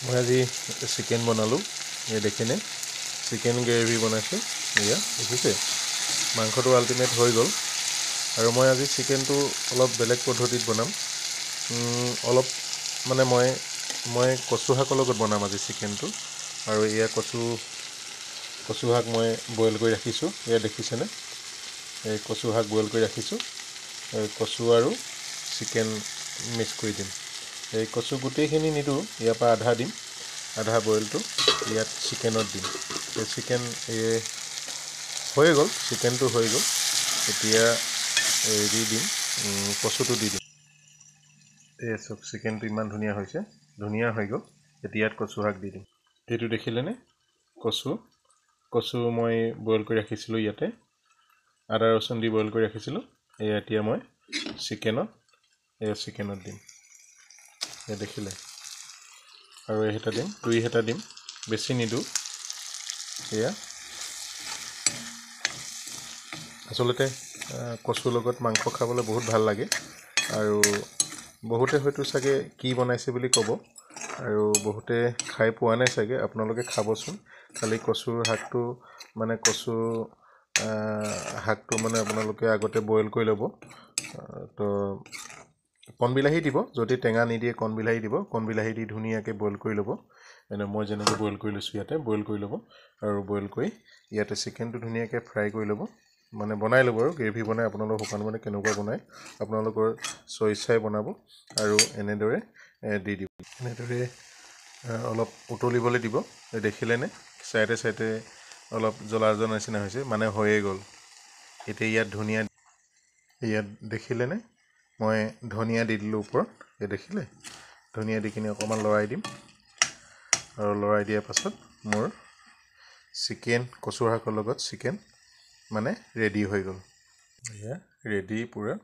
মই আজি চিকেন বনালোঁ। এই দেখিনে চিকেন গ্ৰেভি বনাইছোঁ। এয়া দেখিছে মাংসটো আল্টিমেট হৈ গ'ল। আৰু মই আজি চিকেনটো অলপ বেলেগ পদ্ধতিত বনাম। অলপ মানে মই কচু শাকৰ লগত বনাম আজি চিকেনটো। আৰু এয়া কচু শাক মই বইল কৰি ৰাখিছোঁ। এয়া দেখিছেনে এই কচু শাক বইল কৰি ৰাখিছোঁ। কচু আৰু চিকেন মিক্স কৰি দিম। এই কচু গোটেইখিনি নিদিওঁ, ইয়াৰ পৰা আধা দিম, আধা বইলটো ইয়াত চিকেনত দিম। এই চিকেন হৈ গ'ল, চিকেনটো হৈ গ'ল। এতিয়া দি দিম কচুটো দি দিম। এই চব চিকেনটো ইমান ধুনীয়া হৈছে, ধুনীয়া হৈ গ'ল। এতিয়া ইয়াত কচু শাক দি দিম। এইটো দেখিলেনে কচু মই বইল কৰি ৰাখিছিলোঁ ইয়াতে, আদা ৰচুন দি বইল কৰি ৰাখিছিলোঁ। এতিয়া মই চিকেনত দিম। এই দেখিলে আৰু এইহেটা দিম, দুই হেতা দিম, বেছি নিদিওঁ। এয়া আচলতে কচুৰ লগত মাংস খাবলৈ বহুত ভাল লাগে। আৰু বহুতে হয়তো চাগে কি বনাইছে বুলি ক'ব, আৰু বহুতে খাই পোৱা নাই চাগে। আপোনালোকে খাবচোন। খালি কচুৰ শাকটো মানে আপোনালোকে আগতে বইল কৰি ল'ব। তো কণবিলাহী দিব, যদি টেঙা নিদিয়ে কণবিলাহী দিব। কণবিলাহী দি ধুনীয়াকৈ বইল কৰি ল'ব। মই যেনেকৈ বইল কৰি লৈছোঁ ইয়াতে বইল কৰি ল'ব। আৰু বইল কৰি ইয়াতে চিকেনটো ধুনীয়াকৈ ফ্ৰাই কৰি ল'ব, মানে বনাই ল'ব। আৰু গ্ৰেভি বনাই আপোনালোকৰ শুকান মানে কেনেকুৱা বনায় আপোনালোকৰ ইচ্ছাই বনাব। আৰু এনেদৰে দি দিব। এনেদৰে অলপ উতলিবলৈ দিব। দেখিলেনে চাইডে চাইডে অলপ জ্বলা নিচিনা হৈছে, মানে হৈয়ে গ'ল। এতিয়া ইয়াত দেখিলেনে মই ধনিয়া দি দিলোঁ ওপৰত। এই দেখিলে ধনিয়া দি কিনে অকণমান লৰাই দিম। আৰু লৰাই দিয়াৰ পাছত মোৰ চিকেন কচু শাকৰ লগত চিকেন মানে ৰেডি হৈ গ'ল। এয়া ৰেডি পূৰা।